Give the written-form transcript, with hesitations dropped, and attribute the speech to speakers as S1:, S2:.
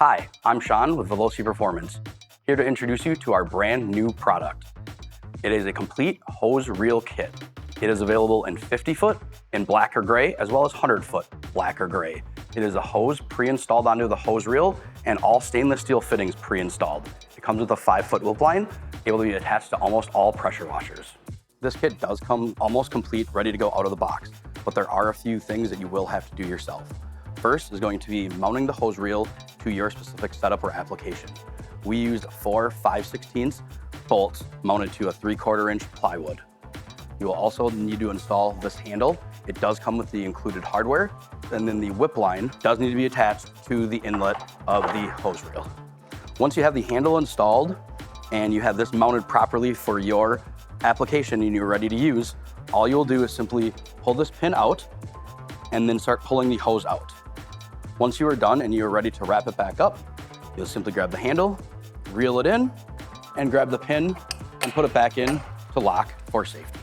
S1: Hi, I'm Sean with Velocity Performance, here to introduce you to our brand new product. It is a complete hose reel kit. It is available in 50-foot in black or gray, as well as 100-foot black or gray. It is a hose pre-installed onto the hose reel and all stainless steel fittings pre-installed. It comes with a 5-foot whip line, able to be attached to almost all pressure washers. This kit does come almost complete, ready to go out of the box, but there are a few things that you will have to do yourself. First is going to be mounting the hose reel to your specific setup or application. We used 4 5/16 bolts mounted to a 3/4 inch plywood. You will also need to install this handle. It does come with the included hardware, and then the whip line does need to be attached to the inlet of the hose reel. Once you have the handle installed and you have this mounted properly for your application and you're ready to use, all you'll do is simply pull this pin out and then start pulling the hose out. Once you are done and you're ready to wrap it back up, you'll simply grab the handle, reel it in, and grab the pin and put it back in to lock for safety.